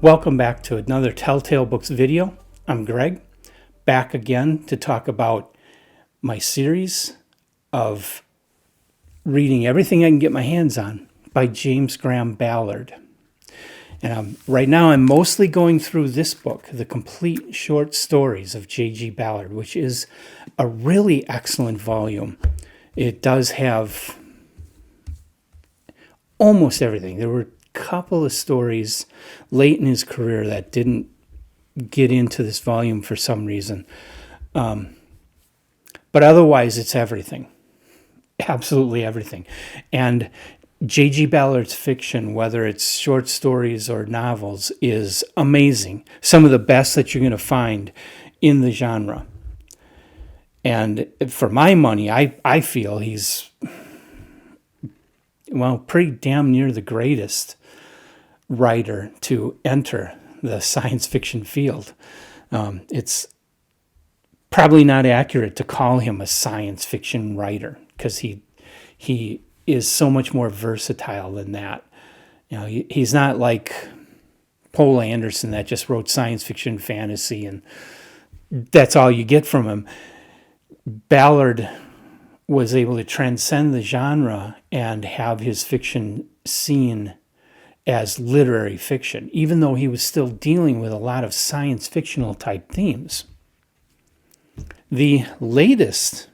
Welcome back to another Telltale Books video. I'm Greg, back again to talk about my series of reading everything I can get my hands on by James Graham Ballard. And right now I'm mostly going through this book, The Complete Short Stories of J.G. Ballard, which is a really excellent volume. It does have almost everything. There were couple of stories late in his career that didn't get into this volume for some reason. But otherwise, it's everything. Absolutely everything. And J.G. Ballard's fiction, whether it's short stories or novels, is amazing. Some of the best that you're going to find in the genre. And for my money, I feel he's, pretty damn near the greatest writer to enter the science fiction field. It's probably not accurate to call him a science fiction writer because he is so much more versatile than that. You know, he's not like Poul Anderson that just wrote science fiction fantasy and that's all you get from him. Ballard was able to transcend the genre and have his fiction seen as literary fiction, even though he was still dealing with a lot of science fictional type themes. The latest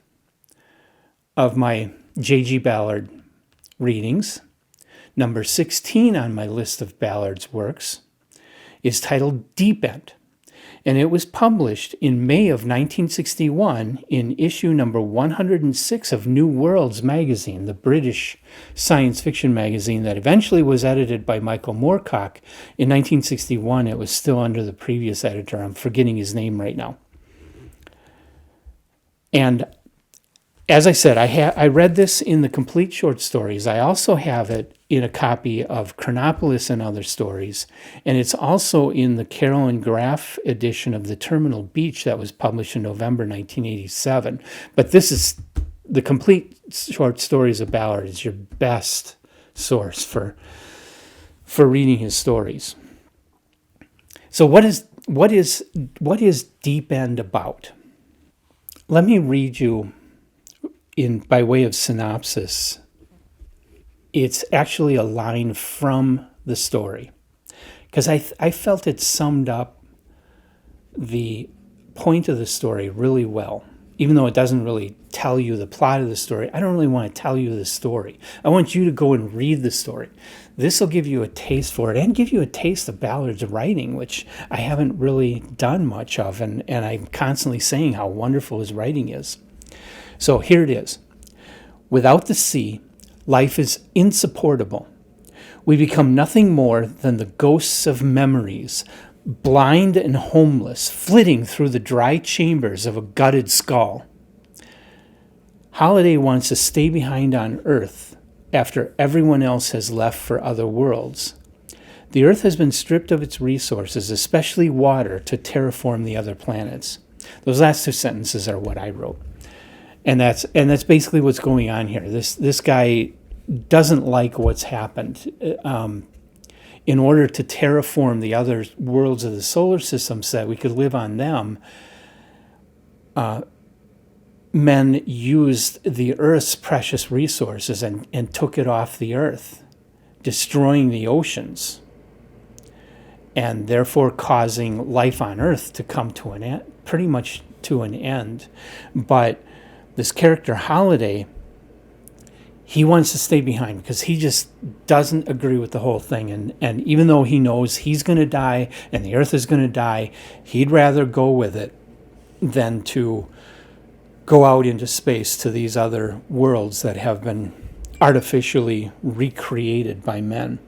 of my J.G. Ballard readings, number 16 on my list of Ballard's works, is titled Deep End, and it was published in May of 1961 in issue number 106 of New Worlds magazine, the British science fiction magazine that eventually was edited by Michael Moorcock. In 1961, it was still under the previous editor. I'm forgetting his name right now. And as I said, I read this in the Complete Short Stories. I also have it in a copy of Chronopolis and Other Stories, and it's also in the Carolyn Graff edition of The Terminal Beach that was published in November 1987. But this is the Complete Short Stories of Ballard is your best source for reading his stories. So what is Deep End about? Let me read you by way of synopsis. It's actually a line from the story because I felt it summed up the point of the story really well. Even though it doesn't really tell you the plot of the story, I don't really want to tell you the story. I want you to go and read the story. This will give you a taste for it and give you a taste of Ballard's writing, which I haven't really done much of, and I'm constantly saying how wonderful his writing is. So here it is. Without the sea, life is insupportable. We become nothing more than the ghosts of memories, blind and homeless, flitting through the dry chambers of a gutted skull. Holiday wants to stay behind on Earth after everyone else has left for other worlds. The Earth has been stripped of its resources, especially water, to terraform the other planets. Those last two sentences are what I wrote. And that's basically what's going on here. This guy doesn't like what's happened. In order to terraform the other worlds of the solar system so that we could live on them, men used the Earth's precious resources and took it off the Earth, destroying the oceans, and therefore causing life on Earth to come to an end, pretty much to an end. But this character, Holiday, he wants to stay behind because he just doesn't agree with the whole thing. And even though he knows he's going to die and the Earth is going to die, he'd rather go with it than to go out into space to these other worlds that have been artificially recreated by men.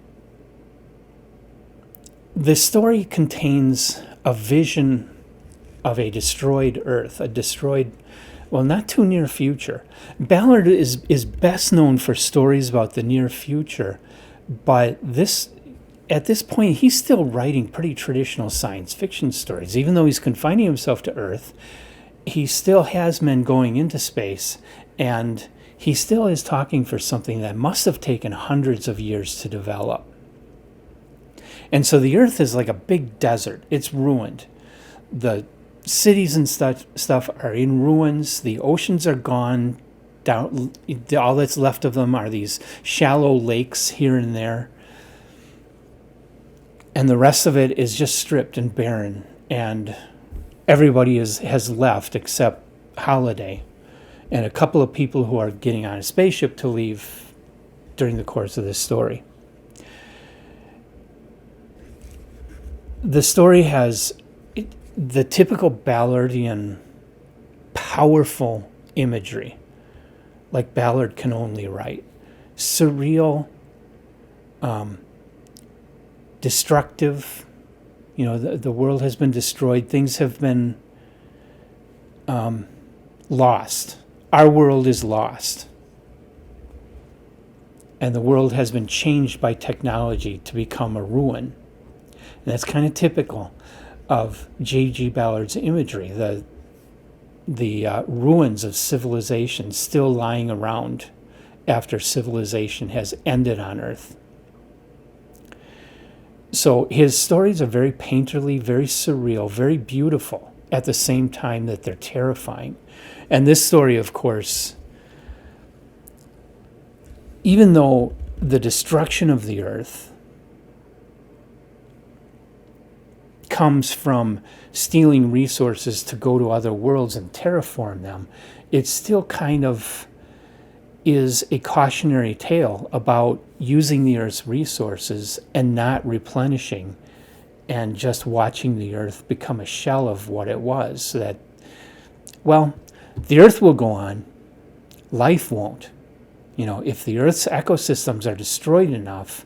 This story contains a vision of a destroyed Earth, not too near future. Ballard is best known for stories about the near future, but at this point, he's still writing pretty traditional science fiction stories. Even though he's confining himself to Earth, he still has men going into space, and he still is talking for something that must have taken hundreds of years to develop. And so the earth is like a big desert. It's ruined. The cities and stuff are in ruins. The oceans are gone. Down, all that's left of them are these shallow lakes here and there. And the rest of it is just stripped and barren. And everybody has left except Holiday and a couple of people who are getting on a spaceship to leave during the course of this story. The story has the typical Ballardian powerful imagery, like Ballard can only write. Surreal, destructive. The world has been destroyed. Things have been lost. Our world is lost. And the world has been changed by technology to become a ruin. And that's kind of typical of J.G. Ballard's imagery, the ruins of civilization still lying around after civilization has ended on Earth. So his stories are very painterly, very surreal, very beautiful at the same time that they're terrifying. And this story, of course, even though the destruction of the Earth comes from stealing resources to go to other worlds and terraform them, it still kind of is a cautionary tale about using the Earth's resources and not replenishing and just watching the Earth become a shell of what it was. So that, well, the Earth will go on, life won't. If the Earth's ecosystems are destroyed enough,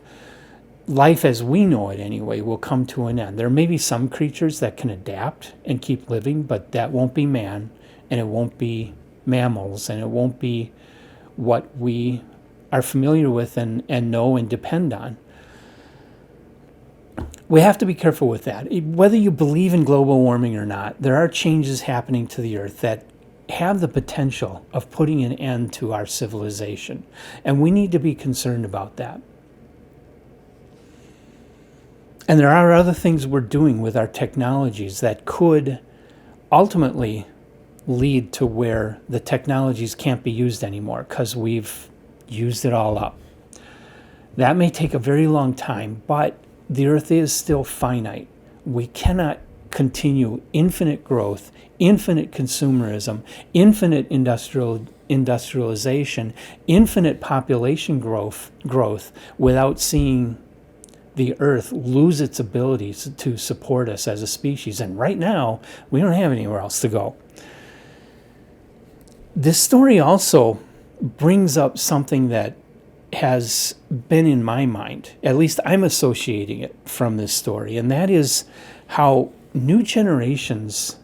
life as we know it anyway will come to an end. There may be some creatures that can adapt and keep living, but that won't be man, and it won't be mammals, and it won't be what we are familiar with and know and depend on. We have to be careful with that. Whether you believe in global warming or not, there are changes happening to the Earth that have the potential of putting an end to our civilization, and we need to be concerned about that. And there are other things we're doing with our technologies that could ultimately lead to where the technologies can't be used anymore because we've used it all up. That may take a very long time, but the Earth is still finite. We cannot continue infinite growth, infinite consumerism, infinite industrialization, infinite population growth without seeing the Earth lose its ability to support us as a species. And right now, we don't have anywhere else to go. This story also brings up something that has been in my mind. At least I'm associating it from this story, and that is how new generations,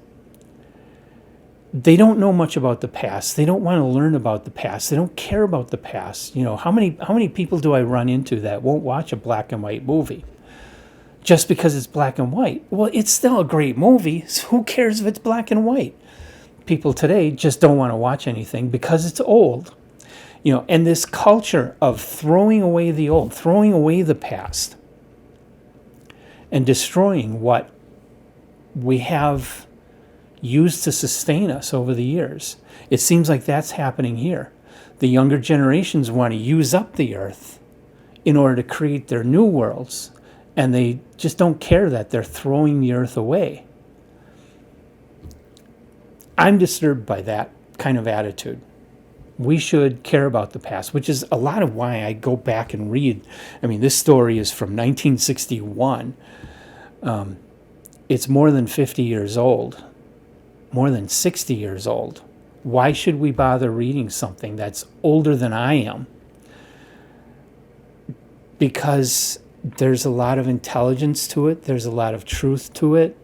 they don't know much about the past. They don't want to learn about the past. They don't care about the past. How many people do I run into that won't watch a black and white movie just because it's black and white? Well, it's still a great movie. So who cares if it's black and white? People today just don't want to watch anything because it's old. And this culture of throwing away the old, throwing away the past, and destroying what we have used to sustain us over the years. It seems like that's happening here. The younger generations want to use up the Earth in order to create their new worlds, and they just don't care that they're throwing the Earth away. I'm disturbed by that kind of attitude. We should care about the past, which is a lot of why I go back and read. This story is from 1961. It's more than 50 years old, more than 60 years old. Why should we bother reading something that's older than I am? Because there's a lot of intelligence to it. There's a lot of truth to it.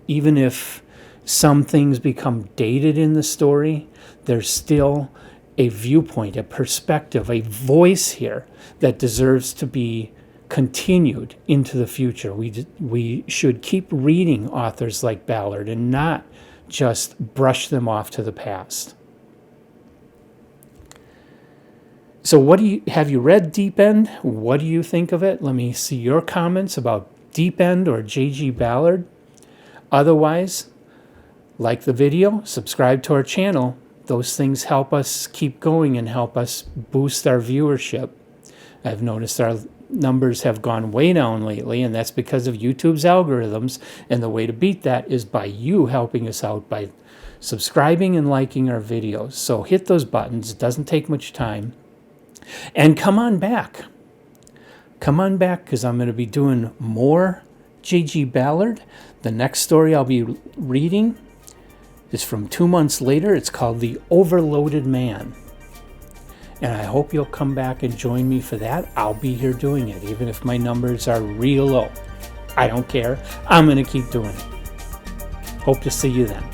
Even if some things become dated in the story, there's still a viewpoint, a perspective, a voice here that deserves to be continued into the future. We should keep reading authors like Ballard and not just brush them off to the past. So have you read Deep End? What do you think of it? Let me see your comments about Deep End or J.G. Ballard. Otherwise, like the video, subscribe to our channel. Those things help us keep going and help us boost our viewership. I've noticed our numbers have gone way down lately, and that's because of YouTube's algorithms. And the way to beat that is by you helping us out by subscribing and liking our videos. So hit those buttons. It doesn't take much time. And come on back. Come on back, because I'm going to be doing more J.G. Ballard. The next story I'll be reading is from 2 months later. It's called The Overloaded Man. And I hope you'll come back and join me for that. I'll be here doing it, even if my numbers are real low. I don't care. I'm going to keep doing it. Hope to see you then.